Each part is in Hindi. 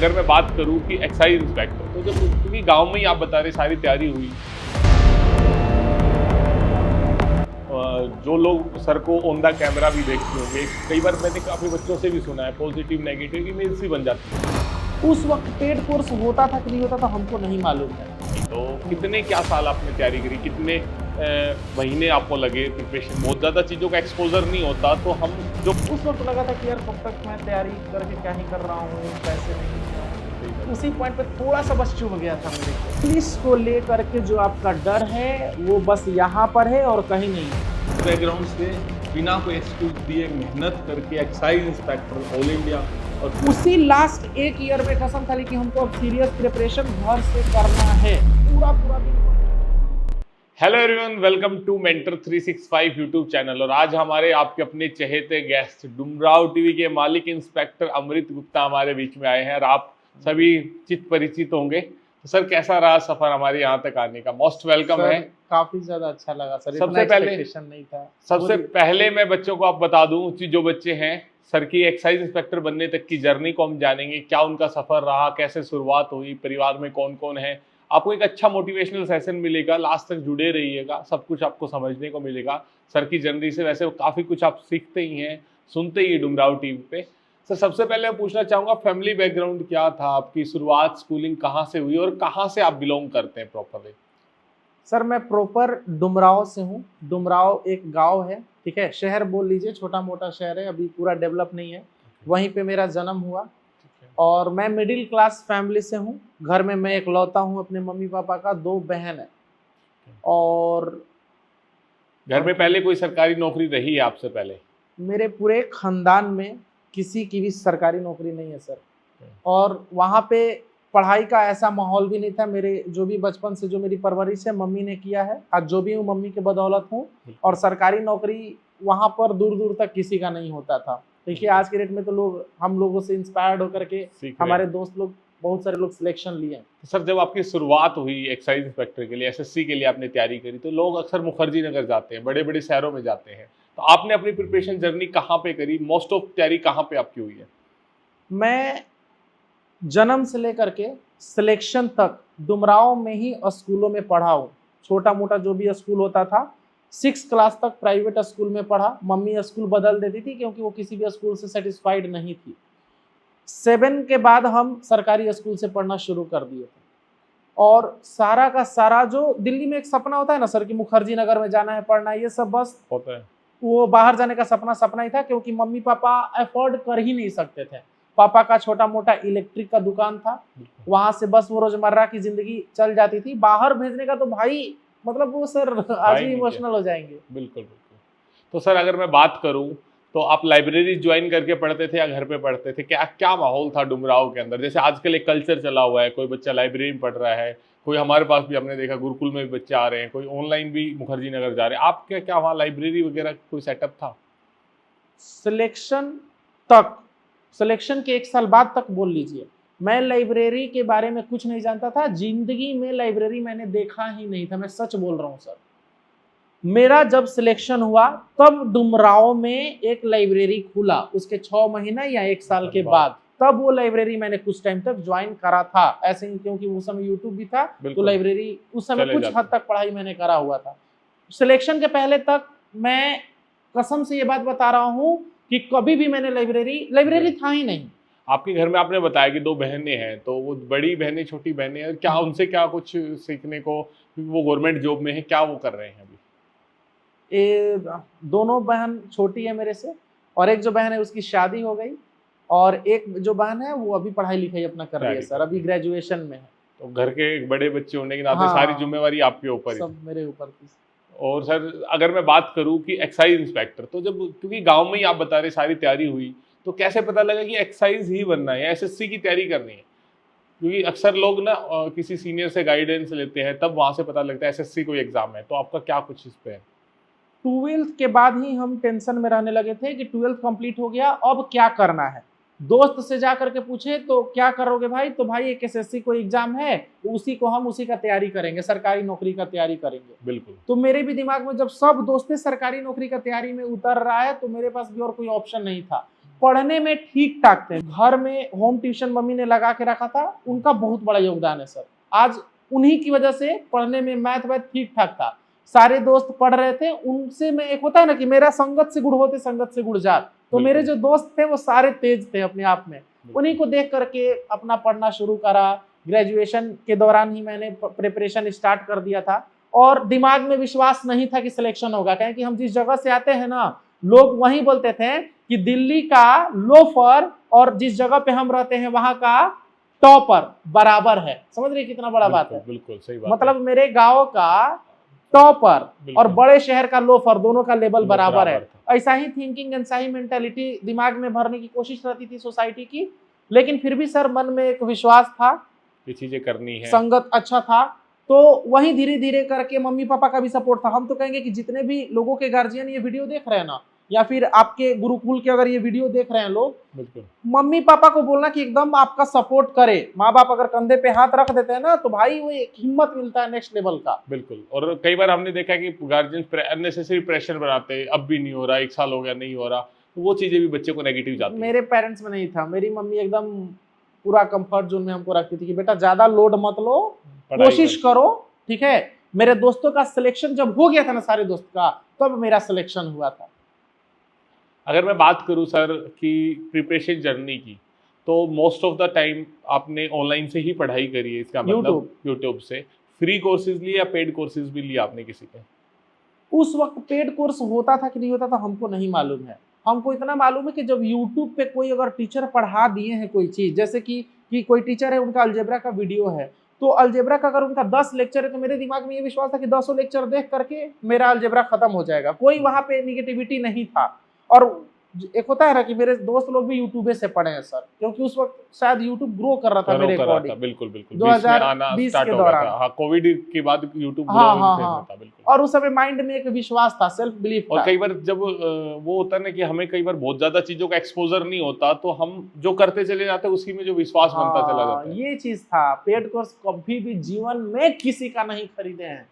अगर मैं बात करूं कि एक्साइज इंस्पेक्टर, तो जब क्योंकि गांव में ही आप बता रहे सारी तैयारी हुई, जो लोग सर को ऑन द कैमरा भी देखते होंगे, कई बार मैंने काफ़ी बच्चों से भी सुना है पॉजिटिव नेगेटिव इमेज सी बन जाती है। उस वक्त पेड कोर्स होता था कि नहीं होता था हमको नहीं मालूम है। तो कितने क्या साल आपने तैयारी करी, कितने महीने आपको लगे प्रिपरेशन? बहुत ज़्यादा चीज़ों का एक्सपोजर नहीं होता, तो हम जो उस वक्त लगा था कि यार कब तक मैं तैयारी करके क्या ही कर रहा हूँ, पैसे नहीं है। उसी पॉइंट पे थोड़ा सा बस चुभ गया था मेरे को। पुलिस को लेकर के जो आपका डर है वो बस यहाँ पर है और कहीं नहीं है। बैकग्राउंड से बिना कोई एक्सक्यूज दिए मेहनत करके एक्साइज इंस्पेक्टर ऑल इंडिया, और उसी लास्ट एक ईयर में कसम था कि हमको अब सीरियस प्रिपरेशन घर से करना है, पूरा दिन। Hello everyone, welcome to mentor 365 YouTube channel. और आज हमारे आपके अपने चहेते गेस्ट डुमराव टीवी के मालिक इंस्पेक्टर अमृत गुप्ता हमारे बीच में आए हैं और आप सभी चित परिचित होंगे। तो सर, कैसा रहा सफर हमारे यहाँ तक आने का? मोस्ट वेलकम है। काफी ज्यादा अच्छा लगा सर, सबसे पहले नहीं था। सबसे पहले मैं बच्चों को आप बता दूं कि जो बच्चे हैं, सर की एक्साइज इंस्पेक्टर बनने तक की जर्नी को हम जानेंगे, क्या उनका सफर रहा, कैसे शुरुआत हुई, परिवार में कौन कौन है। आपको एक अच्छा मोटिवेशनल सेशन मिलेगा, लास्ट तक जुड़े रहिएगा, सब कुछ आपको समझने को मिलेगा। सर की जर्नी से वैसे काफ़ी कुछ आप सीखते ही हैं, सुनते ही डुमराव टीवी पे। सर, सबसे पहले मैं पूछना चाहूँगा, फैमिली बैकग्राउंड क्या था आपकी? शुरुआत स्कूलिंग कहाँ से हुई और कहाँ से आप बिलोंग करते हैं प्रॉपरली? सर, मैं प्रॉपर डुमराव से हूँ। डुमराव एक गांव है, ठीक है, शहर बोल लीजिए, छोटा मोटा शहर है, अभी पूरा डेवलप नहीं है। वहीं पे मेरा जन्म हुआ और मैं मिडिल क्लास फैमिली से हूँ। घर में मैं इकलौता हूँ अपने मम्मी पापा का, 2 बहन है। और घर में पहले कोई सरकारी नौकरी रही है आपसे पहले? मेरे पूरे खानदान में किसी की भी सरकारी नौकरी नहीं है सर। और वहाँ पे पढ़ाई का ऐसा माहौल भी नहीं था। मेरे जो भी बचपन से जो मेरी परवरिश है मम्मी ने किया है, आज जो भी हूँ मम्मी के बदौलत हूँ। और सरकारी नौकरी वहाँ पर दूर दूर तक किसी का नहीं होता था। देखिए, आज के डेट में तो लोग हम लोगों से इंस्पायर्ड होकर के हमारे दोस्त लोग, बहुत सारे लोग सिलेक्शन लिए। तो सर, जब आपकी शुरुआत हुई एक्साइज इंस्पेक्टर के लिए, एसएससी के लिए आपने तैयारी करी, तो लोग अक्सर मुखर्जी नगर जाते हैं, बड़े बड़े शहरों में जाते हैं, तो आपने अपनी प्रिपरेशन जर्नी कहाँ पे करी? मोस्ट ऑफ तैयारी कहाँ पे आपकी हुई है? मैं जन्म से लेकर के सिलेक्शन तक डुमराव में ही स्कूलों में पढ़ा हूँ। छोटा मोटा जो भी स्कूल होता था, 6 क्लास तक प्राइवेट स्कूल में पढ़ा। मम्मी स्कूल बदल देती थी क्योंकि वो किसी भी स्कूल से सेटिस्फाइड नहीं थी। 7 के बाद हम सरकारी स्कूल से पढ़ना शुरू कर दिए थे। और सारा का सारा जो दिल्ली में एक सपना होता है ना सर कि मुखर्जी नगर में जाना है, पढ़ना है, ये सब बस होता है। वो बाहर जाने का सपना ही था, क्योंकि मम्मी पापा अफोर्ड कर ही नहीं सकते थे। पापा का छोटा मोटा इलेक्ट्रिक का दुकान था, वहां से बस वो रोजमर्रा की जिंदगी चल जाती थी। बाहर भेजने का तो भाई मतलब वो सर आज भी इमोशनल हो जाएंगे। बिल्कुल बिल्कुल। तो सर, अगर मैं बात करूं, तो आप लाइब्रेरी ज्वाइन करके पढ़ते थे या घर पे पढ़ते थे? क्या क्या माहौल था डुमराव के अंदर? जैसे आजकल एक कल्चर चला हुआ है, कोई बच्चा लाइब्रेरी में पढ़ रहा है, कोई हमारे पास भी हमने देखा गुरुकुल में भी बच्चे आ रहे हैं, कोई ऑनलाइन भी मुखर्जी नगर जा रहे हैं। आप क्या क्या वहाँ लाइब्रेरी वगैरह कोई सेटअप था? सिलेक्शन के 1 साल बाद तक बोल लीजिए, मैं लाइब्रेरी के बारे में कुछ नहीं जानता था। जिंदगी में लाइब्रेरी मैंने देखा ही नहीं था, मैं सच बोल रहा हूँ सर। मेरा जब सिलेक्शन हुआ तब डुमराव में एक लाइब्रेरी खुला, उसके 6 महीना या 1 साल के बाद, तब वो लाइब्रेरी मैंने कुछ टाइम तक ज्वाइन करा था। ऐसे ही क्योंकि उस समय यूट्यूब भी था, तो लाइब्रेरी उस समय कुछ हद तक पढ़ाई मैंने करा हुआ था। सिलेक्शन के पहले तक मैं कसम से ये बात बता रहा हूँ कि कभी भी मैंने लाइब्रेरी था ही नहीं। आपके घर में आपने बताया कि 2 बहनें हैं, तो वो बड़ी बहनें, छोटी बहनें हैं, क्या उनसे क्या कुछ सीखने को? वो गवर्नमेंट जॉब में है, क्या वो कर रहे हैं अभी? दोनों बहन छोटी है मेरे से, और एक जो बहन है उसकी शादी हो गई, और एक जो बहन है वो अभी पढ़ाई लिखाई अपना कर रही है सर, अभी ग्रेजुएशन में है। तो घर के एक बड़े बच्चे होने के नाते सारी जिम्मेवारी आपके ऊपर ही, सब मेरे ऊपर थी। और सर, अगर मैं बात करूं कि एक्साइज इंस्पेक्टर, तो जब क्योंकि गांव में ही आप बता रहे सारी तैयारी हुई, तो कैसे पता लगा कि एक्साइज ही बनना है या एसएससी की तैयारी करनी है? क्योंकि अक्सर लोग ना किसी सीनियर से गाइडेंस लेते हैं, तब वहां से पता लगता है एसएससी कोई एग्जाम है। तो आपका क्या कुछ इस पे है? 12th के बाद ही हम टेंशन में रहने लगे थे कि 12th कंप्लीट हो गया, अब क्या करना है। दोस्त से जा करके पूछे तो क्या करोगे भाई? तो भाई एक एसएससी कोई एग्जाम है, उसी का तैयारी करेंगे, सरकारी नौकरी का तैयारी करेंगे। बिल्कुल। तो मेरे भी दिमाग में जब सब दोस्तें सरकारी नौकरी का तैयारी में उतर रहा है, तो मेरे पास भी और कोई ऑप्शन नहीं था। पढ़ने में ठीक ठाक थे। घर में होम ट्यूशन मम्मी ने लगा के रखा था, उनका बहुत बड़ा योगदान है सर। आज उन्हीं की वजह से पढ़ने में मैथ वैथ ठीक ठाक था। सारे दोस्त पढ़ रहे थे, उनसे मैं, एक होता है ना कि मेरा संगत से गुड़ होते संगत से गुड़ जात, तो मेरे जो दोस्त थे वो सारे तेज थे अपने आप में। उन्हीं को देख करके अपना पढ़ना शुरू करा। ग्रेजुएशन के दौरान ही मैंने प्रिपरेशन स्टार्ट कर दिया था और दिमाग में विश्वास नहीं था कि सिलेक्शन होगा, क्योंकि हम जिस जगह से आते हैं ना, लोग वही बोलते थे कि दिल्ली का लोफर और जिस जगह पे हम रहते हैं वहां का टॉपर बराबर है। समझ रहे कितना बड़ा बात है? बिल्कुल सही बात। मतलब मेरे गांव का टॉपर और बड़े शहर का लोफर, दोनों का लेवल बराबर है। ऐसा ही थिंकिंग, ऐसा ही मेंटालिटी दिमाग में भरने की कोशिश रहती थी सोसाइटी की। लेकिन फिर भी सर मन में एक विश्वास था, ये चीजें करनी है, संगत अच्छा था, तो वही धीरे धीरे करके मम्मी पापा का भी सपोर्ट था। हम तो कहेंगे कि जितने भी लोगों के गार्जियन ये वीडियो देख रहे हैं ना, या फिर आपके गुरुकुल के अगर ये वीडियो देख रहे हैं लोग, बिल्कुल मम्मी पापा को बोलना कि एकदम आपका सपोर्ट करे। माँ बाप अगर कंधे पे हाथ रख देते हैं ना, तो भाई वो एक हिम्मत मिलता है नेक्स्ट लेवल का। बिल्कुल। और कई बार हमने देखा कि गार्जियन अननेसेसरी प्रेशर बनाते हैं, अब भी नहीं हो रहा, 1 साल हो गया नहीं हो रहा, तो वो चीजें भी बच्चे को नेगेटिव जाती है। मेरे पेरेंट्स में नहीं था। मेरी मम्मी एकदम पूरा कंफर्ट जोन में हमको रखती थी कि बेटा ज्यादा लोड मत लो, कोशिश करो, ठीक है। मेरे दोस्तों का सिलेक्शन जब हो गया था ना, सारे दोस्त का, तब मेरा सिलेक्शन हुआ था। अगर मैं बात करूं सर कि प्रिपरेशन जर्नी की, तो मोस्ट ऑफ द टाइम आपने ऑनलाइन से ही पढ़ाई करी है, इसका मतलब यूट्यूब से। फ्री कोर्सेज लिए या पेड कोर्सेज भी लिए आपने किसी के? उस वक्त पेड कोर्स होता था कि नहीं होता था हमको नहीं मालूम है। हमको इतना मालूम है कि जब यूट्यूब पे कोई अगर टीचर पढ़ा दिए हैं कोई चीज, जैसे कि कोई टीचर है, उनका अलजेब्रा का वीडियो है, तो अलजेब्रा का अगर उनका 10 लेक्चर है, तो मेरे दिमाग में ये विश्वास था कि 10 लेक्चर देख करके मेरा अलजेब्रा खत्म हो जाएगा। कोई वहां पे निगेटिविटी नहीं था। और एक होता है ना कि मेरे दोस्त लोग भी यूट्यूब से पढ़े हैं सर, क्योंकि उस वक्त शायद यूट्यूब ग्रो कर रहा था मेरे अकॉर्डिंग। बिल्कुल बिल्कुल 2020 के दौरान, कोविड के बाद यूट्यूब था बिल्कुल। और उस समय माइंड में एक विश्वास था, सेल्फ बिलीफ था। और कई बार जब वो होता है ना कि हमें कई बार बहुत ज्यादा चीजों का एक्सपोजर नहीं होता, तो हम जो करते चले जाते हैं उसी में जो विश्वास बनता चला जाता है। ये चीज था। पेड कोर्स कभी भी जीवन में किसी का नहीं खरीदे हैं,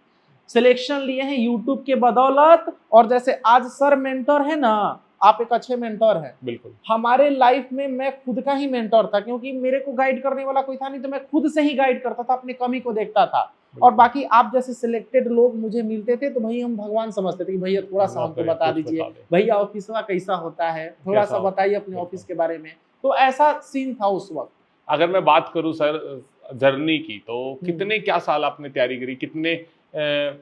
सिलेक्शन लिए हैं यूट्यूब के बदौलत। और जैसे आज सर मेंटर है ना, आप एक अच्छे मेंटर हैं। बिल्कुल। हमारे लाइफ में मैं खुद का ही मेंटर था, क्योंकि मेरे को गाइड करने वाला कोई था नहीं, तो मैं खुद से ही गाइड करता था, अपनी कमी को देखता था। और बाकी आप जैसे सिलेक्टेड लोग मुझे मिलते थे, तो भाई हम भगवान समझते थे कि भैया थोड़ा सा हमको बता दीजिए, भैया ऑफिस में कैसा होता है, थोड़ा सा बताइए अपने ऑफिस के बारे में। तो ऐसा सीन था उस वक्त। अगर मैं बात करूं सर जर्नी की, तो कितने क्या साल आपने तैयारी करी, कितने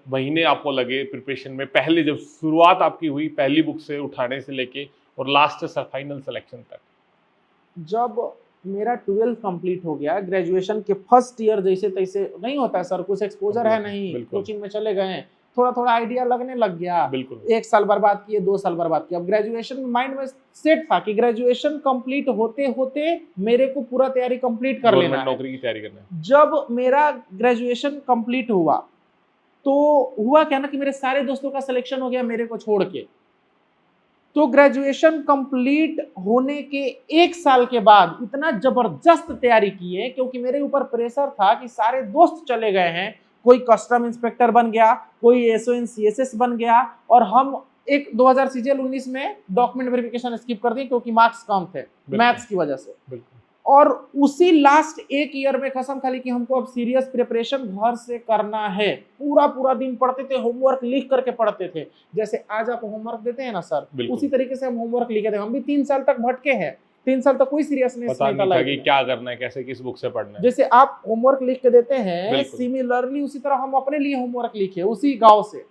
महीने आपको लगे प्रिपरेशन में, पहले जब शुरुआत आपकी हुई पहली बुक से उठाने से लेके और लास्ट फाइनल सिलेक्शन तक? जब मेरा 12th कंप्लीट हो गया, ग्रेजुएशन के फर्स्ट ईयर जैसे तैसे नहीं होता है सर, कुछ एक्सपोजर है नहीं, कोचिंग में चले गए, थोड़ा थोड़ा आइडिया लगने लग गया। बिल्कुल। 1 साल बर्बाद किए, 2 साल बर्बाद किए। अब ग्रेजुएशन माइंड में सेट था कि ग्रेजुएशन कंप्लीट होते होते मेरे को पूरा तैयारी कंप्लीट कर लेना है, नौकरी की तैयारी करना है। जब मेरा ग्रेजुएशन कंप्लीट हुआ, तो हुआ क्या ना कि मेरे सारे दोस्तों का सिलेक्शन हो गया मेरे को छोड़ के। तो ग्रेजुएशन कंप्लीट होने के 1 साल के बाद इतना जबरदस्त तैयारी की है, क्योंकि मेरे ऊपर प्रेशर था कि सारे दोस्त चले गए हैं, कोई कस्टम इंस्पेक्टर बन गया, कोई एसओएन सीएसएस बन गया, और हम एक 2000 सीजीएल 19 में डॉक्यूमेंट वेरिफिकेशन स्किप कर दिए क्योंकि मार्क्स कम थे मैथ्स की वजह से। और उसी लास्ट 1 ईयर में कसम खाली कि हमको अब सीरियस प्रिपरेशन घर से करना है। पूरा दिन पढ़ते थे, होमवर्क लिख करके पढ़ते थे। जैसे आज आप होमवर्क देते हैं ना सर, उसी तरीके से हम होमवर्क लिखे थे। हम भी 3 साल तक भटके हैं, 3 साल तक कोई सीरियसनेस नहीं था कि क्या करना है, कैसे किस बुक से पढ़ना है। जैसे आप होमवर्क लिख के देते हैं, सिमिलरली उसी तरह हम अपने लिए होमवर्क लिखे उसी गाँव से।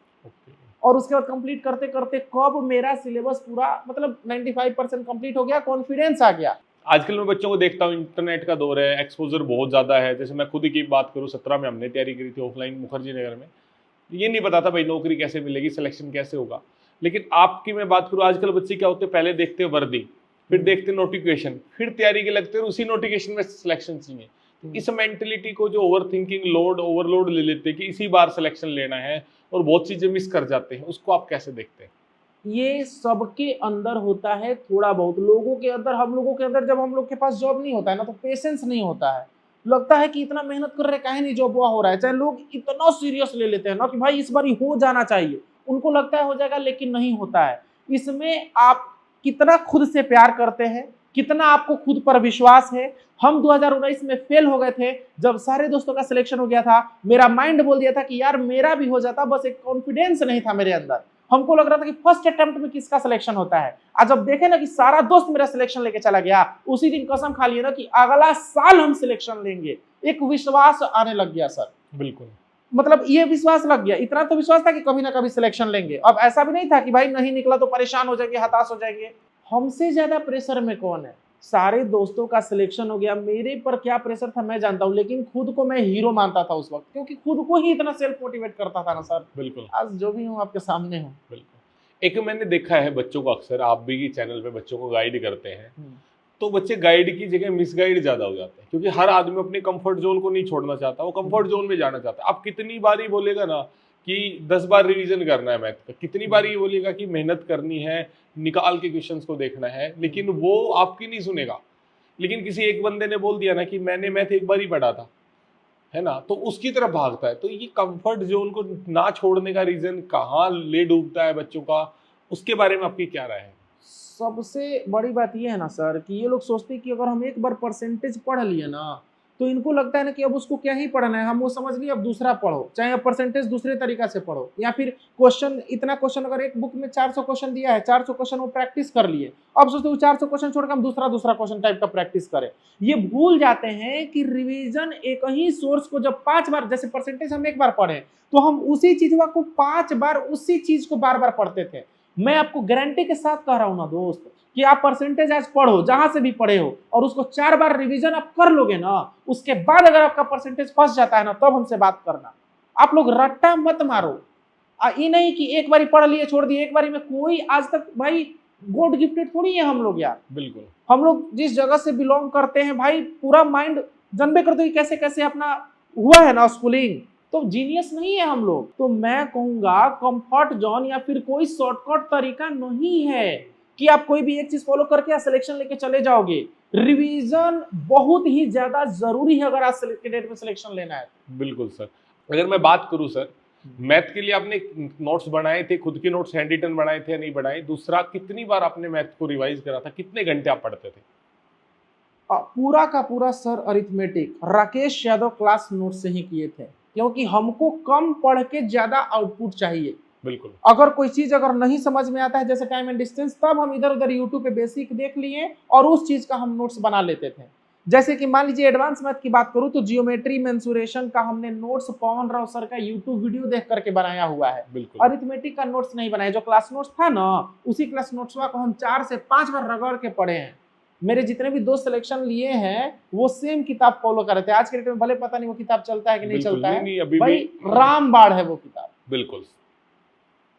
और उसके बाद कंप्लीट करते करते कब मेरा सिलेबस पूरा मतलब 95% कंप्लीट हो गया, कॉन्फिडेंस आ गया। आजकल मैं बच्चों को देखता हूँ, इंटरनेट का दौर है, एक्सपोजर बहुत ज़्यादा है। जैसे मैं खुद की बात करूँ, 17 में हमने तैयारी करी थी ऑफलाइन मुखर्जी नगर में। ये नहीं पता था भाई नौकरी कैसे मिलेगी, सिलेक्शन कैसे होगा। लेकिन आपकी मैं बात करूँ, आजकल बच्चे क्या होते हैं, पहले देखते हैं वर्दी, फिर देखते नोटिफिकेशन, फिर तैयारी के लगते हैं, उसी नोटिफिकेशन में सिलेक्शन चाहिए। इस मेंटेलिटी को जो ओवर थिंकिंग ओवरलोड ले लेते हैं कि इसी बार सिलेक्शन लेना है और बहुत चीज़ें मिस कर जाते हैं, उसको आप कैसे देखते हैं? ये सबके अंदर होता है थोड़ा बहुत, लोगों के अंदर, हम लोगों के अंदर। जब हम लोग के पास जॉब नहीं होता है ना, तो पेशेंस नहीं होता है, लगता है कि इतना मेहनत कर रहे काहे नहीं जॉब हुआ हो रहा है। चाहे लोग इतना सीरियस ले लेते हैं ना कि भाई इस बार हो जाना चाहिए, उनको लगता है हो जाएगा, लेकिन नहीं होता है। इसमें आप कितना खुद से प्यार करते हैं, कितना आपको खुद पर विश्वास है। हम 2019 में फेल हो गए थे, जब सारे दोस्तों का सिलेक्शन हो गया था, मेरा माइंड बोल दिया था कि यार मेरा भी हो जाता, बस एक कॉन्फिडेंस नहीं था मेरे अंदर। हमको लग रहा था कि फर्स्ट अटेम्प्ट में किसका सिलेक्शन होता है। आज जब देखे ना कि सारा दोस्त मेरा सिलेक्शन लेके चला गया, उसी दिन कसम खा लिया ना कि अगला साल हम सिलेक्शन लेंगे। एक विश्वास आने लग गया सर। बिल्कुल, मतलब ये विश्वास लग गया, इतना तो विश्वास था कि कभी ना कभी सिलेक्शन लेंगे। अब ऐसा भी नहीं था कि भाई नहीं निकला तो परेशान हो जाएंगे, हताश हो जाएंगे। हमसे ज्यादा प्रेशर में कौन है? सारे दोस्तों का सिलेक्शन हो गया, मेरे पर क्या प्रेशर था मैं जानता हूँ, लेकिन खुद को मैं हीरो मानता था उस वक्त, क्योंकि खुद को ही इतना सेल्फ मोटिवेट करता था ना सर। बिल्कुल, आज जो भी हूँ आपके सामने हूँ। बिल्कुल। एक मैंने देखा है बच्चों को, अक्सर आप भी चैनल पे बच्चों को गाइड करते हैं, तो बच्चे गाइड की जगह मिसगाइड ज्यादा हो जाते हैं, क्योंकि हर आदमी अपने कंफर्ट जोन को नहीं छोड़ना चाहता, वो कंफर्ट जोन में जाना चाहता है। आप कितनी बार ही बोलेगा ना कि 10 बार रिवीजन करना है मैथ का, कितनी बार ये बोलेगा कि मेहनत करनी है, निकाल के क्वेश्चंस को देखना है, लेकिन वो आपकी नहीं सुनेगा। लेकिन किसी एक बंदे ने बोल दिया ना कि मैंने मैथ एक बार ही पढ़ा था, है ना, तो उसकी तरफ भागता है। तो ये कंफर्ट जोन को ना छोड़ने का रीजन कहाँ ले डूबता है बच्चों का, उसके बारे में आपकी क्या राय है? सबसे बड़ी बात ये है ना सर कि ये लोग सोचते हैं कि अगर हम एक बार परसेंटेज पढ़ लिए ना, तो इनको लगता है ना कि अब उसको क्या ही पढ़ना है, हम वो समझ लिए अब दूसरा पढ़ो, चाहे अब परसेंटेज दूसरे तरीका से पढ़ो, या फिर क्वेश्चन इतना क्वेश्चन, अगर एक बुक में 400 क्वेश्चन दिया है, 400 क्वेश्चन वो प्रैक्टिस कर लिए, अब सोचते हो 400 क्वेश्चन छोड़कर हम दूसरा क्वेश्चन टाइप का प्रैक्टिस करें। ये भूल जाते हैं कि रिवीजन एक ही सोर्स को जब 5 बार, जैसे परसेंटेज हम एक बार पढ़े तो हम उसी चीज को 5 बार उसी चीज को बार बार पढ़ते थे। मैं आपको गारंटी के साथ कह रहा हूं ना दोस्त कि आप परसेंटेज आज पढ़ो, जहां से भी पढ़े हो, और उसको 4 बार रिवीजन आप कर लोगे ना, उसके बाद अगर आपका परसेंटेज फंस जाता है ना, तब हमसे बात करना। आप लोग रट्टा मत मारो। ये नहीं कि एक बारी पढ़ लिए छोड़ दिए, एक बारी में कोई आज तक भाई गॉड गिफ्टेड थोड़ी है हम लोग यार। बिल्कुल, हम लोग जिस जगह से बिलोंग करते हैं भाई, पूरा माइंड जनबे करते हो कैसे कैसे अपना हुआ है ना स्कूलिंग, तो जीनियस नहीं है हम लोग। तो मैं कहूंगा कंफर्ट जोन या फिर कोई शॉर्टकट तरीका नहीं है कि आप कोई भी एक चीज फॉलो करके सिलेक्शन लेके चले जाओगे। रिवीजन बहुत ही ज्यादा जरूरी है अगर आज के डेट में सिलेक्शन लेना है। बिल्कुल सर। अगर मैं बात करूं सर, मैथ के लिए आपने नोट्स बनाए थे, खुद के नोट्स हैंड रिटन बनाए थे या नहीं बनाए? दूसरा, कितनी बार आपने मैथ को रिवाइज करा था, कितने घंटे आप पढ़ते थे? पूरा का पूरा sir arithmetic Rakesh Yadav class note से ही किए थे, क्योंकि हमको कम पढ़ के ज्यादा आउटपुट चाहिए। बिल्कुल, अगर कोई चीज अगर नहीं समझ में आता है, जैसे टाइम एंड डिस्टेंस, तब हम इधर उधर यूट्यूब पे बेसिक देख लिए और उस चीज का हम नोट्स बना लेते थे। जैसे कि मान लीजिए एडवांस मैथ की बात करूं तो जियोमेट्री मेंसुरेशन का हमने नोट्स पवन राव सर का यूट्यूब वीडियो देख करके बनाया हुआ है। अरिथमेटिक का नोट्स नहीं बनाया, जो क्लास नोट्स था ना, उसी क्लास नोट्स को हम 4 से 5 बार रगड़ के पढ़े हैं। मेरे जितने भी दोस्त सिलेक्शन लिए हैं वो सेम किताब फॉलो कर रहे थे। आज के डेट में भले पता नहीं वो किताब चलता है कि नहीं चलता है, भाई रामबाण है वो किताब। बिल्कुल।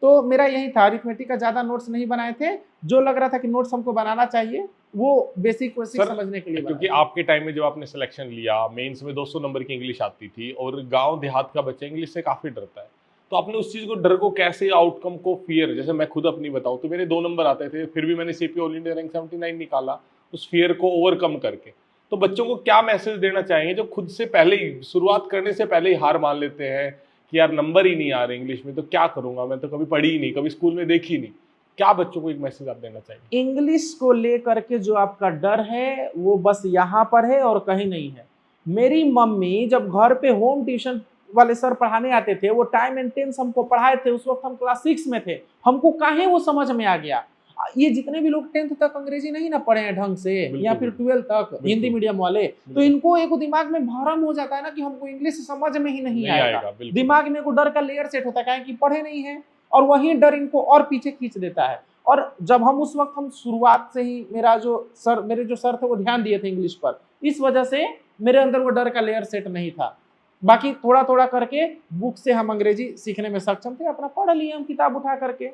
तो मेरा यही था, अरिथमेटिक का ज्यादा नोट्स नहीं बनाए थे, जो लग रहा था कि नोट्स हमको बनाना चाहिए वो बेसिक समझने के लिए। क्योंकि आपके टाइम में जब आपने सिलेक्शन लिया, मेंस में 200 नंबर की इंग्लिश आती थी और गांव देहात का बच्चा इंग्लिश से काफी डरता है, तो आपने उस चीज को, डर को कैसे, आउटकम को, फियर, जैसे मैं खुद अपनी बताऊं तो मेरे 2 नंबर आते थे, फिर भी मैंने सीपी ऑल इंडिया रैंक 79 निकाला, उस फियर को ओवरकम करके। तो बच्चों को क्या मैसेज देना चाहेंगे जो खुद से पहले ही, शुरुआत करने से पहले ही हार मान लेते हैं कि यार नंबर ही नहीं आ रहे इंग्लिश में, तो क्या करूंगा, मैं तो कभी पढ़ी ही नहीं, कभी स्कूल में देखी नहीं। क्या बच्चों को एक मैसेज आप देना चाहिए? इंग्लिश को लेकर के जो आपका डर है वो बस यहाँ पर है और कहीं नहीं है। मेरी मम्मी जब घर पे होम ट्यूशन वाले सर पढ़ाने आते थे, वो टाइम एंड टेंस हमको पढ़ाए थे, उस वक्त हम क्लास 6 में थे, हमको काहे वो समझ में आ गया। ये जितने भी लोग 10th तक अंग्रेजी नहीं ना पढ़े हैं ढंग से, या फिर 12th तक हिंदी मीडियम वाले, तो इनको एक दिमाग में भरम हो जाता है ना कि हमको इंग्लिश समझ में ही नहीं आएगा। दिमाग में को डर का लेयर सेट होता है कि पढ़े नहीं है, और वही डर इनको और पीछे खींच देता है। और जब हम उस वक्त, हम शुरुआत से ही मेरे जो सर थे वो ध्यान दिए थे इंग्लिश पर, इस वजह से मेरे अंदर वो डर का लेयर सेट नहीं था। बाकी थोड़ा थोड़ा करके बुक से हम अंग्रेजी सीखने में सक्षम थे, अपना पढ़ लिए हम किताब उठा करके।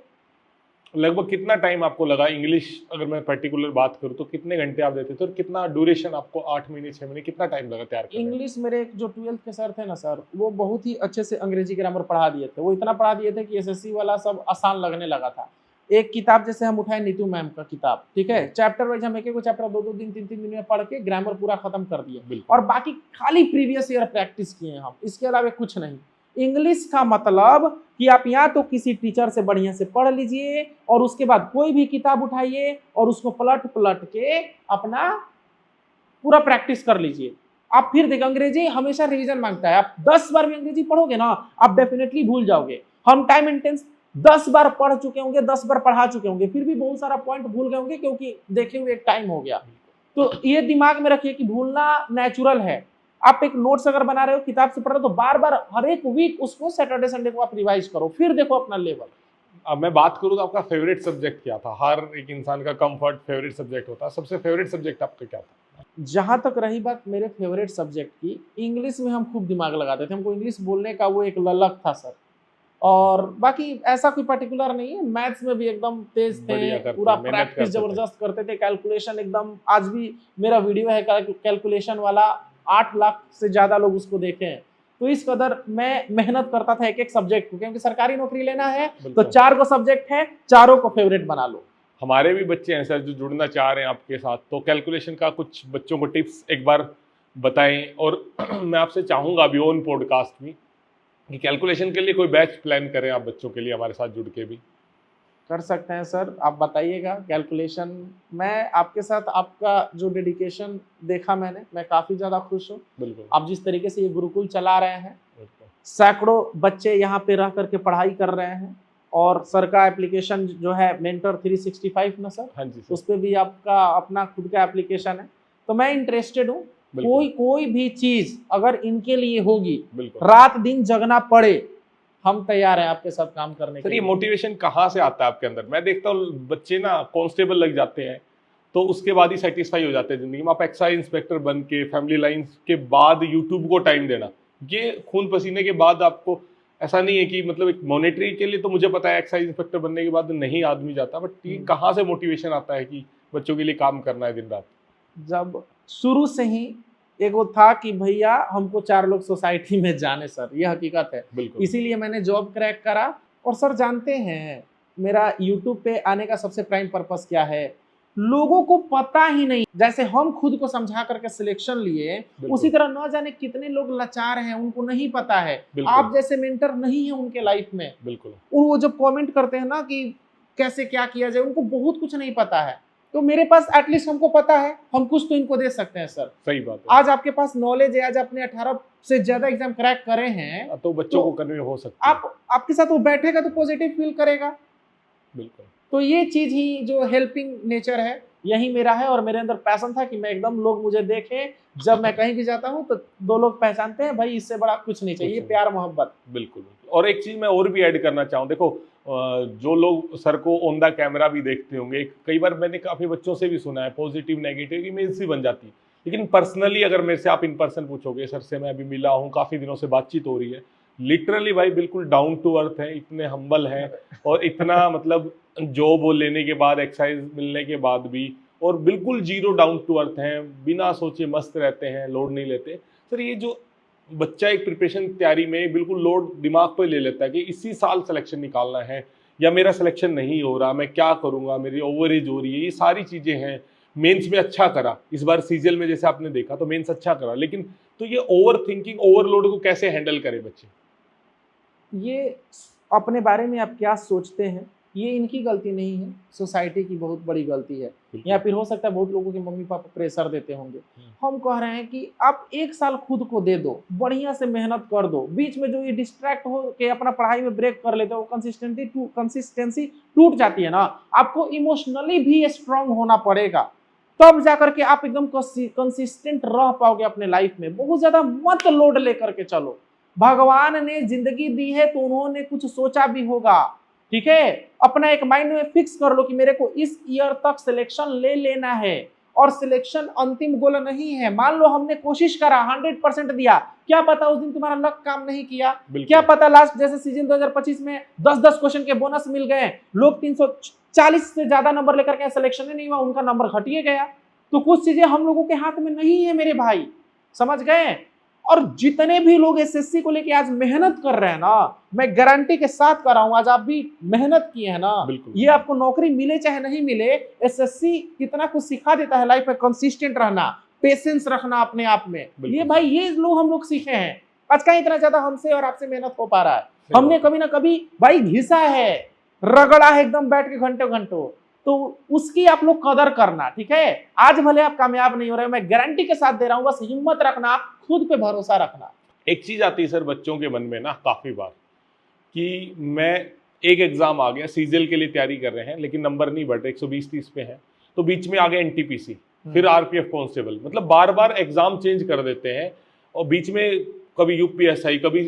लगभग कितना टाइम आपको लगा इंग्लिश, अगर मैं पर्टिकुलर बात करूं तो कितने घंटे आप देते थे और कितना ड्यूरेशन आपको, 8 महीने 6 महीने, कितना टाइम लगा तैयार करने? इंग्लिश मेरे एक जो 12th के सर थे ना सर, वो बहुत ही अच्छे से अंग्रेजी ग्रामर पढ़ा दिए थे। वो इतना पढ़ा दिए थे कि एसएससी वाला सब आसान लगने लगा था। एक किताब जैसे हम उठाए नीतू मैम का किताब, ठीक है, चैप्टर वाइज हम एक चैप्टर 2-2 दिन 3-3 दिन में पढ़ के ग्रामर पूरा खत्म कर दिए, और बाकी खाली प्रीवियस ईयर प्रैक्टिस किए हम, इसके अलावा कुछ नहीं। इंग्लिश का मतलब कि आप या तो किसी टीचर से बढ़िया से पढ़ लीजिए और उसके बाद कोई भी किताब उठाइए और उसको पलट पलट के अपना पूरा प्रैक्टिस कर लीजिए। आप फिर देखिए, अंग्रेजी हमेशा रिवीजन मांगता है। आप 10 बार भी अंग्रेजी पढ़ोगे ना, आप डेफिनेटली भूल जाओगे। हम टाइम एंड टेंस 10 बार पढ़ चुके होंगे, 10 बार पढ़ा चुके होंगे, फिर भी बहुत सारा पॉइंट भूल गए होंगे क्योंकि देखे हुए एक टाइम हो गया। तो ये दिमाग में रखिए कि भूलना नेचुरल है। आप एक नोट्स अगर बना रहे हो, किताब से पढ़ रहे हो, तो बार बार हर एक वीक उसको सैटरडे संडे को आप रिवाइज करो, फिर देखो अपना लेवल। अब मैं बात करूँ तो आपका फेवरेट सब्जेक्ट क्या था? हर एक इंसान का कंफर्ट फेवरेट सब्जेक्ट होता है, सबसे फेवरेट सब्जेक्ट आपका क्या था? जहां तक रही बात मेरे फेवरेट सब्जेक्ट की, इंग्लिश में हम खूब दिमाग लगाते थे। हमको इंग्लिश बोलने का वो एक ललक था सर। और बाकी ऐसा कोई पर्टिकुलर नहीं है। मैथ्स में भी एकदम तेज बढ़िया थे, करते, पूरा मेहनत प्रैक्टिस करते थे। जबरदस्त करते थे। कैलकुलेशन एकदम, आज भी मेरा वीडियो है कैलकुलेशन वाला, 8 लाख से ज्यादा लोग उसको देखे हैं। तो इस कदर मैं मेहनत करता था एक एक सब्जेक्ट को, क्योंकि सरकारी नौकरी लेना है तो बिल्कुल। 4 को सब्जेक्ट है, चारों को फेवरेट बना लो। हमारे भी बच्चे हैं सर जो जुड़ना चाह रहे हैं आपके साथ, तो कैलकुलेशन का कुछ बच्चों को टिप्स एक बार बताएं। और मैं आपसे चाहूँगा अभी ऑन पॉडकास्ट में कि कैलकुलेशन के लिए कोई बैच प्लान करें आप बच्चों के लिए हमारे साथ जुड़ के भी। कर सकते हैं सर, आप बताइएगा। कैलकुलेशन मैं आपके साथ, आपका जो डेडिकेशन देखा मैंने, मैं काफ़ी ज़्यादा खुश हूँ। बिल्कुल आप जिस तरीके से ये गुरुकुल चला रहे हैं, बिल्कुल। सैकड़ों बच्चे यहाँ पे रह करके पढ़ाई कर रहे हैं। और सर का एप्लीकेशन जो है मेंटर 365 ना सर, हाँ जी उस पर भी आपका अपना खुद का एप्लीकेशन है। तो मैं इंटरेस्टेड हूँ। बिल्कुल। कोई भी चीज़ अगर इनके लिए होगी, बिल्कुल रात दिन जगना पड़े, हम तैयार हैं आपके साथ काम करने के सर। ये लिए। मोटिवेशन कहाँ से आता है आपके अंदर? मैं देखता हूँ बच्चे ना कांस्टेबल लग जाते हैं तो उसके बाद ही सेटिस्फाई हो जाते हैं जिंदगी में। आप एक्साइज इंस्पेक्टर बन के फैमिली लाइंस के बाद यूट्यूब को टाइम देना, ये खून पसीने के बाद आपको, ऐसा नहीं है कि मतलब एक मॉनेटरी के लिए तो मुझे पता है एक्साइज इंस्पेक्टर बनने के बाद नहीं आदमी जाता, बट ये कहाँ से मोटिवेशन आता है कि बच्चों के लिए काम करना है दिन रात? जब शुरू से ही एक वो था कि भैया हमको 4 लोग सोसाइटी में जाने सर, ये हकीकत है। बिल्कुल इसीलिए मैंने जॉब क्रैक करा। और सर जानते हैं मेरा यूट्यूब पे आने का सबसे प्राइम पर्पस क्या है? लोगों को पता ही नहीं, जैसे हम खुद को समझा करके सिलेक्शन लिए, उसी तरह न जाने कितने लोग लाचार हैं, उनको नहीं पता है। आप जैसे मेंटर नहीं है उनके लाइफ में। बिल्कुल। वो जब कमेंट करते हैं ना कि कैसे क्या किया जाए, उनको बहुत कुछ नहीं पता है। तो मेरे पास एटलीस्ट हमको पता है, हम कुछ तो इनको दे सकते हैं सर। सही बात है। आज आपके पास नॉलेज है, आज आपने 18 से ज्यादा एग्जाम क्रैक करे हैं, तो बच्चों को करने हो सकता है। आपके साथ वो बैठेगा तो पॉजिटिव फील करेगा। बिल्कुल। तो ये चीज ही जो हेल्पिंग नेचर है, यही मेरा है। और मेरे अंदर पैशन था कि मैं एकदम, लोग मुझे देखें जब मैं कहीं भी जाता हूँ तो 2 लोग पहचानते हैं, भाई इससे बड़ा कुछ नहीं चाहिए, प्यार मोहब्बत। बिल्कुल। और एक चीज मैं और भी ऐड करना चाहूँ, देखो जो लोग सर को ऑन द कैमरा भी देखते होंगे, कई बार मैंने काफी बच्चों से भी सुना है पॉजिटिव नेगेटिव इमेज भी बन जाती है, लेकिन पर्सनली अगर मेरे से आप इन पर्सन पूछोगे, सर से मैं अभी मिला हूँ, काफी दिनों से बातचीत हो रही है, लिटरली भाई बिल्कुल डाउन टू अर्थ है, इतने हम्बल हैं और इतना मतलब जॉब वो लेने के बाद, एक्सरसाइज मिलने के बाद भी, और बिल्कुल जीरो डाउन टू अर्थ हैं, बिना सोचे मस्त रहते हैं, लोड नहीं लेते। सर ये जो बच्चा एक प्रिपरेशन तैयारी में बिल्कुल लोड दिमाग पे ले लेता है कि इसी साल सिलेक्शन निकालना है या मेरा सिलेक्शन नहीं हो रहा, मैं क्या करूंगा, मेरी ओवर एज हो रही है, ये सारी चीज़ें हैं। मेंस में अच्छा करा, इस बार सीजीएल में जैसे आपने देखा तो मेंस अच्छा करा, लेकिन तो ये ओवर थिंकिंग, ओवरलोड को कैसे हैंडल करे बच्चे? ये अपने बारे में आप क्या सोचते हैं, ये इनकी गलती नहीं है, सोसाइटी की बहुत बड़ी गलती है। या फिर हो सकता है बहुत लोगों के मम्मी पापा प्रेशर देते होंगे। हम कह रहे हैं कि आप 1 साल खुद को दे दो, बढ़िया से मेहनत कर दो। बीच में जो ये डिस्ट्रैक्ट हो के अपना पढ़ाई में ब्रेक कर लेते हो, कंसिस्टेंसी टूट जाती है ना। आपको इमोशनली भी स्ट्रांग होना पड़ेगा, तब जाकर के आप एकदम कंसिस्टेंट रह पाओगे अपने लाइफ में। बहुत ज्यादा मत लोड लेकर के चलो। भगवान ने जिंदगी दी है तो उन्होंने कुछ सोचा भी होगा, ठीक है। अपना एक माइंड में फिक्स कर लो कि मेरे को इस ईयर तक सिलेक्शन ले लेना है, और सिलेक्शन अंतिम गोल नहीं है। मान लो हमने कोशिश करा, 100% दिया, क्या पता उस दिन तुम्हारा लक काम नहीं किया, क्या पता लास्ट जैसे सीजन 2025 में 10-10 क्वेश्चन के बोनस मिल गए, लोग 340 से ज्यादा नंबर लेकर के सिलेक्शन ही नहीं हुआ, उनका नंबर घटिए गया। तो कुछ चीजें हम लोगों के हाथ में नहीं है मेरे भाई, समझ गए। और जितने भी लोग एसएससी को लेके आज मेहनत कर रहे हैं ना, मैं गारंटी के साथ कर रहा हूं, आज आप भी मेहनत किए हैं ना, ये आपको नौकरी मिले चाहे नहीं मिले, एसएससी कितना कुछ सिखा देता है लाइफ में। कंसिस्टेंट रहना, पेशेंस रखना अपने आप में, ये भाई ये लोग हम लोग सीखे हैं। आज कहीं इतना ज्यादा हमसे और आपसे मेहनत हो पा रहा है। हमने कभी ना कभी भाई घिसा है, रगड़ा है एकदम बैठ के घंटों घंटों, तो उसकी आप लोग कदर करना, ठीक है। आज भले आप कामयाब नहीं हो रहे, मैं गारंटी के साथ दे रहा हूं, बस हिम्मत रखना, खुद पे भरोसा रखना। एक चीज आती है सर बच्चों के मन में ना काफी बार कि मैं एक एग्जाम आ गया, सीजीएल के लिए तैयारी कर रहे हैं लेकिन नंबर नहीं बढ़ रहे, 120-30 पे है, तो बीच में आ गया एनटीपीसी, फिर आरपीएफ कांस्टेबल, मतलब बार बार एग्जाम चेंज कर देते हैं और बीच में कभी यूपीएसआई, कभी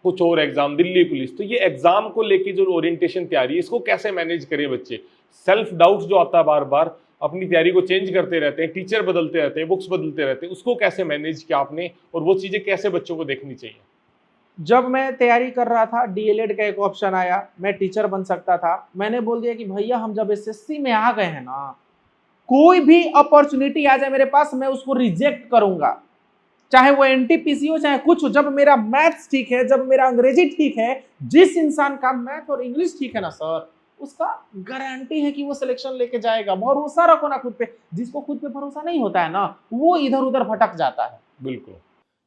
कुछ और एग्जाम, दिल्ली पुलिस। तो ये एग्जाम को लेके जो ओरिएंटेशन तैयारी है, इसको कैसे मैनेज करें बच्चे? सेल्फ डाउट जो आता है, बार बार अपनी तैयारी को चेंज करते रहते हैं, टीचर बदलते रहते हैं, बुक्स बदलते रहते हैं, उसको कैसे मैनेज किया आपने और वो चीजें कैसे बच्चों को देखनी चाहिए? जब मैं तैयारी कर रहा था, डीएलएड का एक ऑप्शन आया, मैं टीचर बन सकता था। मैंने बोल दिया कि भैया हम जब एसएससी में आ गए हैं ना, कोई भी अपॉर्चुनिटी आ जाए मेरे पास, मैं उसको रिजेक्ट करूंगा, चाहे वो एनटीपीसी हो चाहे कुछ हो। जब मेरा मैथ्स ठीक है, जब मेरा अंग्रेजी ठीक है, जिस इंसान का मैथ और इंग्लिश ठीक है ना सर, उसका गारंटी है कि वो सिलेक्शन लेके जाएगा। भरोसा रखो ना खुद पे। जिसको खुद पे भरोसा नहीं होता है ना, वो इधर उधर भटक जाता है। बिल्कुल।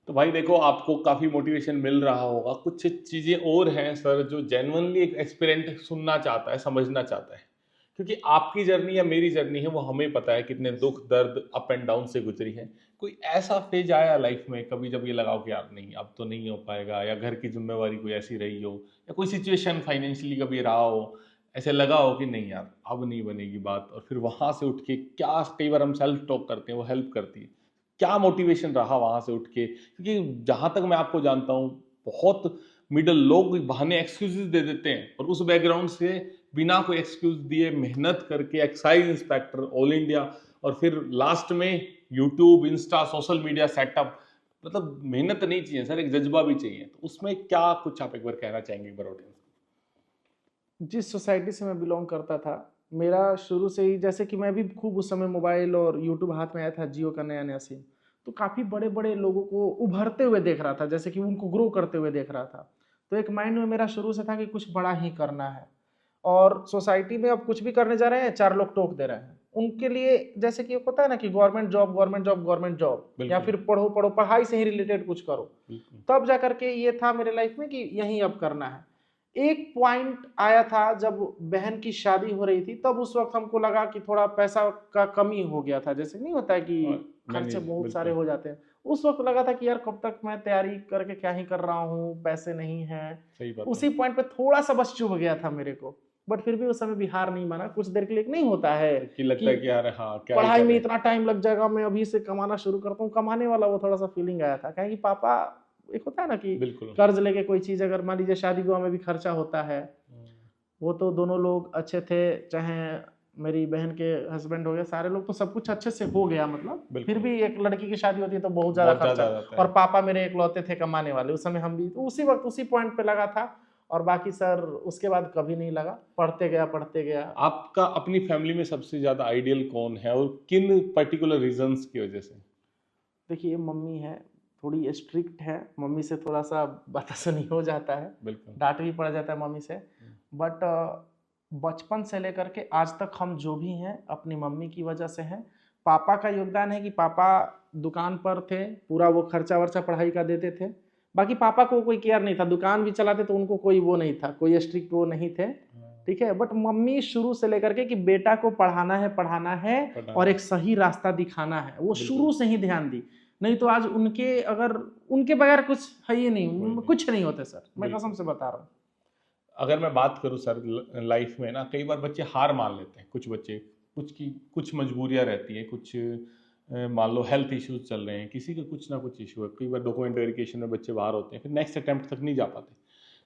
तो भाई देखो, आपको काफी मोटिवेशन मिल रहा होगा, कुछ चीजें और हैं सर जो जेन्युइनली एक एक्सपीरियंट सुनना चाहता है, समझना चाहता है, क्योंकि आपकी जर्नी या मेरी जर्नी है वो हमें पता है कितने दुख दर्द अप एंड डाउन से गुजरी है। कोई ऐसा फेज आया लाइफ में कभी जब ये लगाओ कि यार नहीं अब तो नहीं हो पाएगा, या घर की जिम्मेवारी कोई ऐसी रही हो, या कोई सिचुएशन फाइनेंशियली कभी रहा हो, ऐसे लगा हो कि नहीं यार अब नहीं बनेगी बात, और फिर वहां से उठ के क्या, कई बार हम सेल्फ टॉक करते हैं, वो हेल्प करती है, क्या मोटिवेशन रहा वहां से उठ के? क्योंकि जहां तक मैं आपको जानता हूँ, बहुत मिडल लोग बहाने एक्सक्यूजेस दे देते हैं, और उस बैकग्राउंड से बिना कोई एक्सक्यूज दिए मेहनत करके एक्साइज इंस्पेक्टर ऑल इंडिया, और फिर लास्ट में YouTube, Insta, social media setup. मतलब मेहनत नहीं चाहिए सर, एक जज्बा भी चाहिए। तो उसमें क्या कुछ आप एक बार कहना चाहेंगे एक बार ऑडियंस? जिस सोसाइटी से मैं बिलोंग करता था, मेरा शुरू से ही, जैसे कि मैं भी खूब उस समय मोबाइल और यूट्यूब हाथ में आया था, जियो का नया नया सिम, तो काफ़ी बड़े बड़े लोगों को उभरते हुए देख रहा था, जैसे कि उनको ग्रो करते हुए देख रहा था। तो एक माइंड में मेरा शुरू से था कि कुछ बड़ा ही करना है। और सोसाइटी में अब कुछ भी करने जा रहे हैं, 4 लोग टोक दे रहे हैं उनके लिए, जैसे कि पता है ना कि government job government job government job, या फिर पढ़ो पढ़ो, पढ़ाई से ही रिलेटेड कुछ करो। तब जा करके ये था मेरे लाइफ में कि यही अब करना है। एक पॉइंट आया था जब बहन की शादी हो रही थी, तब उस वक्त हमको लगा कि थोड़ा पैसा का कमी हो गया था, जैसे नहीं होता है कि खर्चे बहुत सारे हो जाते हैं। उस वक्त लगा था कि यार कब तक मैं तैयारी करके क्या ही कर रहा हूँ, पैसे नहीं है। उसी पॉइंट पे थोड़ा सा बस चुभ गया था मेरे को, बट फिर भी उस समय भी हार नहीं माना। कुछ देर के लिए नहीं होता है कि लगता है कि यार हाँ क्या पढ़ाई में इतना टाइम लग जाएगा, मैं अभी से कमाना शुरू करता हूँ, कमाने वाला वो थोड़ा सा फीलिंग आया था। कहें कि पापा, एक होता है ना कि कर्ज लेके कोई चीज, अगर मान लीजिए शादी विवाह में भी खर्चा होता है, वो तो दोनों लोग अच्छे थे, चाहे मेरी बहन के हस्बैंड हो गए, सारे लोग तो सब कुछ अच्छे से हो गया, मतलब फिर भी एक लड़की की शादी होती है तो बहुत ज्यादा खर्चा, और पापा मेरे इकलौते थे कमाने वाले उस समय, हम भी तो उसी वक्त उसी पॉइंट पे लगा था। और बाकी सर उसके बाद कभी नहीं लगा, पढ़ते गया। आपका अपनी फैमिली में सबसे ज्यादा आइडियल कौन है और किन पर्टिकुलर रीजंस की वजह से? देखिए, मम्मी है, थोड़ी स्ट्रिक्ट है, मम्मी से थोड़ा सा बदतमीजी हो जाता है, डांट भी पड़ जाता है मम्मी से। बट बचपन से लेकर के आज तक हम जो भी हैं अपनी मम्मी की वजह से हैं। पापा का योगदान है कि पापा दुकान पर थे, पूरा वो खर्चा वर्चा पढ़ाई का देते थे। बाकी पापा को कोई केयर नहीं था, दुकान भी चलाते तो उनको कोई वो नहीं था, कोई स्ट्रिक्ट वो नहीं थे, ठीक है। बट मम्मी शुरू से लेकर के कि बेटा को पढ़ाना है और एक सही रास्ता दिखाना है, वो शुरू से ही ध्यान दी। नहीं तो आज उनके बगैर कुछ है ही नहीं, कुछ नहीं होते सर, मैं कसम से बता रहा हूँ। अगर मैं बात करूँ सर, लाइफ में ना कई बार बच्चे हार मान लेते हैं, कुछ बच्चे, कुछ मजबूरियां रहती है, कुछ मान लो हेल्थ इश्यूज चल रहे हैं, किसी का कुछ ना कुछ इशू है, कई बार डॉक्यूमेंट वेरिफिकेशन में बच्चे बाहर होते हैं, फिर नेक्स्ट अटेम्प्ट तक नहीं जा पाते।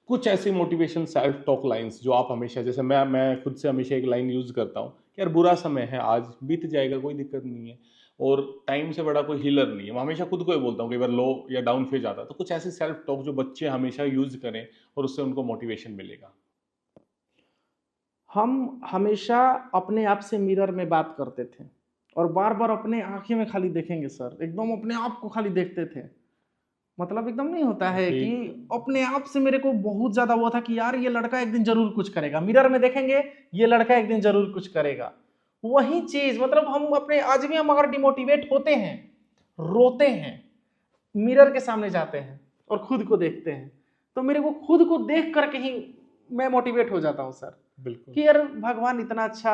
कुछ ऐसी मोटिवेशन सेल्फ टॉक लाइंस जो आप हमेशा, जैसे मैं खुद से हमेशा एक लाइन यूज़ करता हूँ कि यार बुरा समय है, आज बीत जाएगा, कोई दिक्कत नहीं है, और टाइम से बड़ा कोई हीलर नहीं है। मैं हमेशा खुद को ही बोलता हूँ, कई बार लो या डाउन फेज आता है, तो कुछ ऐसी सेल्फ टॉक जो बच्चे हमेशा यूज़ करें और उससे उनको मोटिवेशन मिलेगा। हम हमेशा अपने आप से मिरर में बात करते थे और बार बार अपने आंखें में खाली देखेंगे सर, एकदम अपने आप को खाली देखते थे। मतलब एकदम नहीं होता है कि अपने आप से मेरे को बहुत ज्यादा वो था कि यार ये लड़का एक दिन जरूर कुछ करेगा, मिरर में देखेंगे ये लड़का एक दिन जरूर कुछ करेगा। वही चीज, मतलब हम अपने, आज भी हम अगर डिमोटिवेट होते हैं, रोते हैं, मिरर के सामने जाते हैं, और खुद को देखते हैं, तो मेरे को खुद को देख करके ही मैं मोटिवेट हो जाता हूँ सर, बिल्कुल कि यार भगवान इतना अच्छा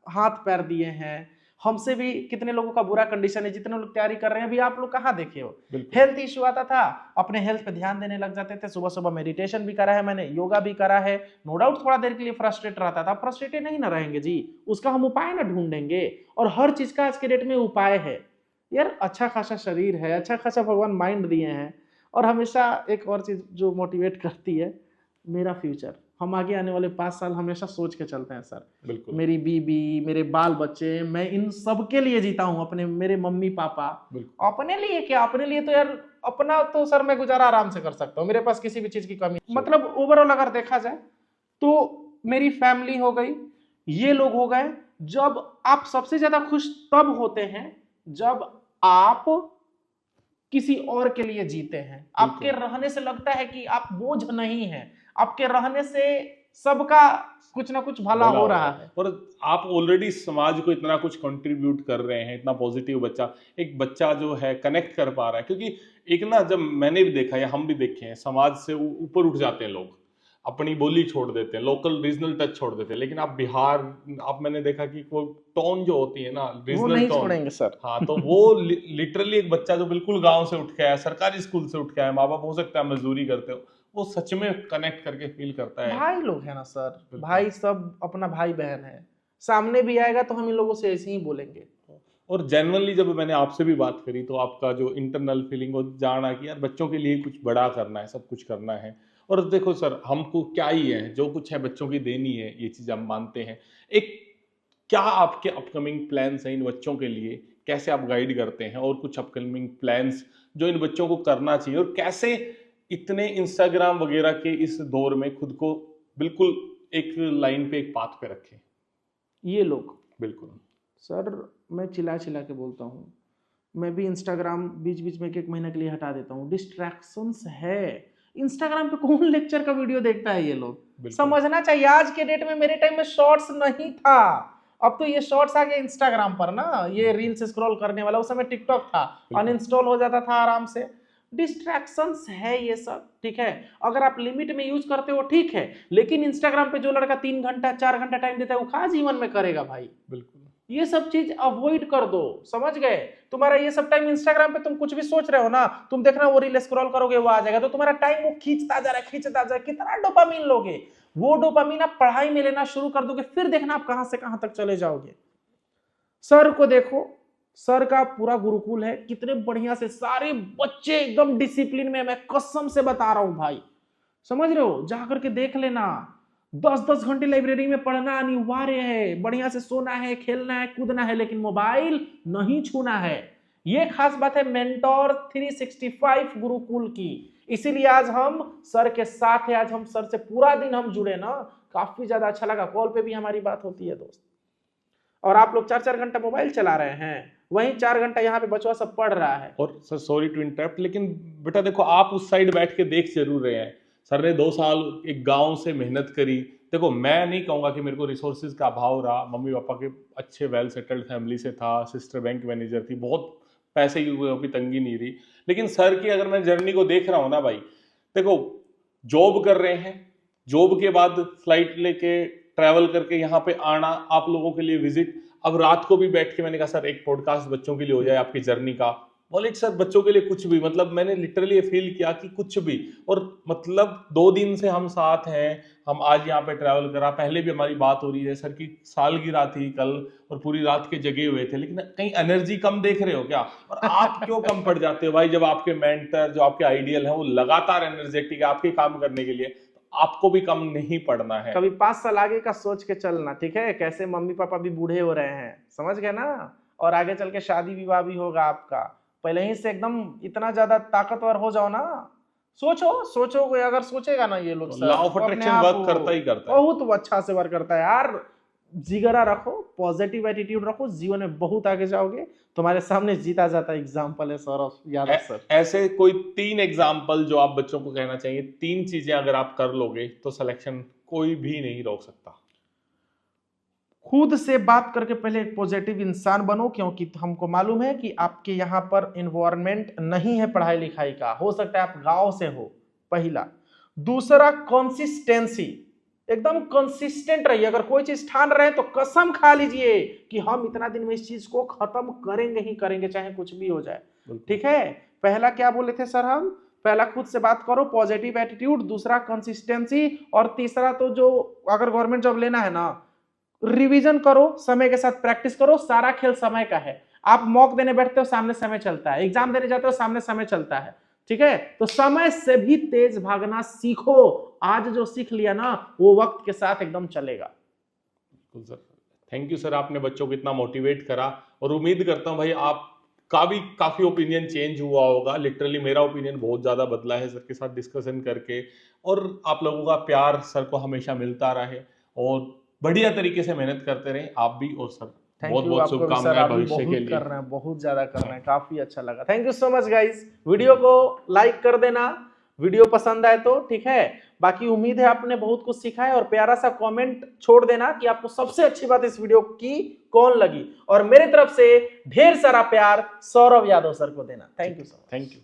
हाथ पैर दिए हैं, हमसे भी कितने लोगों का बुरा कंडीशन है, जितने लोग तैयारी कर रहे हैं, अभी आप लोग कहाँ देखे हो, बिल्कुल हेल्थ इश्यू आता था, अपने हेल्थ पे ध्यान देने लग जाते थे, सुबह सुबह मेडिटेशन भी करा है मैंने, योगा भी करा है, नो डाउट थोड़ा देर के लिए फ्रस्ट्रेट रहता था, फ्रस्ट्रेटेड नहीं ना रहेंगे जी, उसका हम उपाय ना ढूंढेंगे, और हर चीज का आज के डेट में उपाय है यार, अच्छा खासा शरीर है, अच्छा खासा भगवान माइंड दिए हैं, और हमेशा एक और चीज जो मोटिवेट करती है, मेरा फ्यूचर, हम आगे आने वाले 5 साल हमेशा सोच के चलते हैं सर, बिल्कुल मेरी बीबी, मेरे बाल बच्चे, मैं इन सब के लिए जीता हूँ, अपने मेरे मम्मी पापा, बिल्कुल अपने लिए क्या, अपने लिए तो यार अपना तो सर मैं गुजारा आराम से कर सकता हूँ, मेरे पास किसी भी चीज की कमी, मतलब ओवरऑल अगर देखा जाए तो मेरी फैमिली हो गई, ये लोग हो गए। जब आप सबसे ज्यादा खुश तब होते हैं जब आप किसी और के लिए जीते हैं, आपके रहने से लगता है कि आप बोझ नहीं हैं, आपके रहने से सबका कुछ ना कुछ भला हो रहा है, और आप ऑलरेडी समाज को इतना कुछ कंट्रीब्यूट कर रहे हैं, इतना पॉजिटिव बच्चा, एक बच्चा जो है कनेक्ट कर पा रहा है, क्योंकि एक ना जब मैंने भी देखा है, हम भी देखे हैं, समाज से ऊपर उठ जाते हैं लोग, अपनी बोली छोड़ देते हैं, लोकल रीजनल टच छोड़ देते हैं, लेकिन आप बिहार, आप मैंने देखा कि वो टोन जो होती है ना, वो रीजनल नहीं टोन, छोड़ेंगे सर। हाँ, तो वो लिटरली एक बच्चा जो बिल्कुल गांव से उठ के आया, सरकारी स्कूल से उठ के आया, माँ बाप हो सकता है मजदूरी करते हो, वो सच में कनेक्ट करके फील करता है। भाई लोग है ना सर, भाई सब अपना भाई बहन है, सामने भी आएगा तो हम इन लोगों से ऐसे ही बोलेंगे। और जेन्युइनली जब मैंने आपसे भी बात करी तो आपका जो इंटरनल फीलिंग वो जाना कि यार बच्चों के लिए कुछ बड़ा करना है, सब कुछ करना है। और देखो सर, हमको क्या ही है, जो कुछ है बच्चों की देनी है, ये चीज़ हम मानते हैं। एक क्या आपके अपकमिंग प्लान्स हैं इन बच्चों के लिए, कैसे आप गाइड करते हैं, और कुछ अपकमिंग प्लान्स जो इन बच्चों को करना चाहिए, और कैसे इतने इंस्टाग्राम वगैरह के इस दौर में खुद को बिल्कुल एक लाइन पे, एक पाथ पे रखें? ये लोग बिल्कुल सर, मैं चिल्ला चिल्ला के बोलता हूँ, मैं भी इंस्टाग्राम बीच बीच में 1 महीने के लिए हटा देता हूँ, डिस्ट्रैक्शंस है। इंस्टाग्राम पे कौन लेक्चर का वीडियो देखता है, ये लोग समझना चाहिए। आज के डेट में, मेरे टाइम में शॉर्ट्स नहीं था, अब तो ये शॉर्ट्स आ गए इंस्टाग्राम पर ना, ये रील्स स्क्रॉल करने वाला, उस समय टिकटॉक था, अनइंस्टॉल हो जाता था आराम से। डिस्ट्रैक्शंस है ये सब, ठीक है, अगर आप लिमिट में यूज करते हो ठीक है, लेकिन इंस्टाग्राम पे जो लड़का 3 घंटा 4 घंटा टाइम देता है, वो कहाँ जीवन में करेगा भाई? बिल्कुल, ये सब चीज अवॉइड कर दो, समझ गए? तुम्हारा ये सब टाइम इंस्टाग्राम पे तुम कुछ भी सोच रहे हो ना, तुम देखना वो रील स्क्रॉल करोगे, वो आ जाएगा, तो तुम्हारा टाइम वो खींचता जा रहा है, खींचता जा रहा है, कितना डोपामिन लोगे? वो डोपामिन आप पढ़ाई में लेना शुरू कर दोगे, फिर देखना आप कहां से कहां तक चले जाओगे। सर को देखो, सर का पूरा गुरुकुल है, कितने बढ़िया से सारे बच्चे एकदम डिसिप्लिन में, मैं कसम से बता रहा हूं भाई, समझ रहे हो? जाकर के देख लेना, 10-10 घंटे लाइब्रेरी में पढ़ना अनिवार्य है, बढ़िया से सोना है, खेलना है, कूदना है, लेकिन मोबाइल नहीं छूना है। ये खास बात है मेंटोर 365 गुरुकुल की, इसीलिए आज हम सर के साथ है, आज हम सर से पूरा दिन हम जुड़े ना, काफी ज्यादा अच्छा लगा। कॉल पे भी हमारी बात होती है दोस्त, और आप लोग 4-4 घंटा मोबाइल चला रहे हैं, वहीं 4 घंटा यहाँ पे बचवा सब पढ़ रहा है। और सर सॉरी टू इंटरप्ट, लेकिन बेटा देखो, आप उस साइड बैठ के देख जरूर रहे हैं, सर ने 2 साल एक गांव से मेहनत करी। देखो, मैं नहीं कहूँगा कि मेरे को रिसोर्सेज का अभाव रहा, मम्मी पापा के अच्छे वेल सेटल्ड फैमिली से था, सिस्टर बैंक मैनेजर थी, बहुत पैसे की तंगी नहीं रही। लेकिन सर की अगर मैं जर्नी को देख रहा हूँ ना भाई, देखो जॉब कर रहे हैं, जॉब के बाद फ्लाइट लेके ट्रैवल करके यहाँ पे आना, आप लोगों के लिए विजिट, अब रात को भी बैठ के मैंने कहा सर एक पॉडकास्ट बच्चों के लिए हो जाए आपकी जर्नी का, बोले सर बच्चों के लिए कुछ भी, मतलब मैंने लिटरली फील किया कि कुछ भी। और मतलब 2 दिन से हम साथ हैं, हम आज यहाँ पे ट्रैवल करा, पहले भी हमारी बात हो रही है, सर की सालगिरह थी कल और पूरी रात के जगे हुए थे, लेकिन कहीं एनर्जी कम देख रहे हो क्या? और आप क्यों कम पड़ जाते हो भाई, जब आपके मेंटर जो आपके आइडियल है वो लगातार एनर्जेटिक है आपके काम करने के लिए, तो आपको भी कम नहीं पड़ना है। कभी 5 साल आगे का सोच के चलना, ठीक है, कैसे मम्मी पापा भी बूढ़े हो रहे हैं, समझ गए ना, और आगे चल के शादी विवाह भी होगा आपका, पहले ही से एकदम इतना ज्यादा ताकतवर हो जाओ ना। सोचो सोचो, अगर सोचेगा ना ये लोग, लॉ ऑफ अट्रैक्शन वर्क करता ही करता है, बहुत अच्छा से वर्क करता है यार। जिगरा रखो, पॉजिटिव एटीट्यूड रखो, जीवन में बहुत आगे जाओगे। तुम्हारे सामने जीता जाता एग्जाम्पल है सौरभ यादव सर। ऐसे कोई 3 एग्जाम्पल जो आप बच्चों को कहना चाहिए, 3 चीजें अगर आप कर लोगे तो सिलेक्शन कोई भी नहीं रोक सकता। खुद से बात करके पहले एक पॉजिटिव इंसान बनो, क्योंकि हमको मालूम है कि आपके यहाँ पर इन्वायरमेंट नहीं है पढ़ाई लिखाई का, हो सकता है आप गांव से हो, पहला। दूसरा, कंसिस्टेंसी, एकदम कंसिस्टेंट रहिए। अगर कोई चीज ठान रहे तो कसम खा लीजिए कि हम इतना दिन में इस चीज को खत्म करेंगे ही करेंगे, चाहे कुछ भी हो जाए। ठीक है, पहला क्या बोले थे सर हम? पहला खुद से बात करो, पॉजिटिव एटीट्यूड, दूसरा कंसिस्टेंसी, और तीसरा तो जो अगर गवर्नमेंट जॉब लेना है ना, रिवीजन करो, समय के साथ प्रैक्टिस करो। सारा खेल समय का है। आप मॉक देने बैठते हो, सामने समय चलता है, एग्जाम देने जाते हो, सामने समय चलता है। ठीक है, तो समय से भी तेज भागना सीखो। आज जो सीख लिया ना, वो वक्त के साथ एकदम चलेगा। बिल्कुल सर, थैंक यू सर, आपने बच्चों को इतना मोटिवेट करा, और उम्मीद करता हूँ भाई आपका भी काफी ओपिनियन चेंज हुआ होगा। लिटरली मेरा ओपिनियन बहुत ज्यादा बदला है सर के साथ डिस्कशन करके, और आप लोगों का प्यार सर को हमेशा मिलता रहे, और बढ़िया तरीके से मेहनत करते रहे आप भी, और सर बहुत बहुत शुभकामनाएं भविष्य के लिए। कर रहे हैं, बहुत ज्यादा कर रहे हैं, काफी अच्छा लगा। Thank you so much guys. Video को लाइक कर देना वीडियो पसंद आए तो, ठीक है। बाकी उम्मीद है आपने बहुत कुछ सीखा है, और प्यारा सा कमेंट छोड़ देना कि आपको सबसे अच्छी बात इस वीडियो की कौन लगी, और मेरी तरफ से ढेर सारा प्यार सौरभ यादव सर को देना। Thank you sir. Thank you.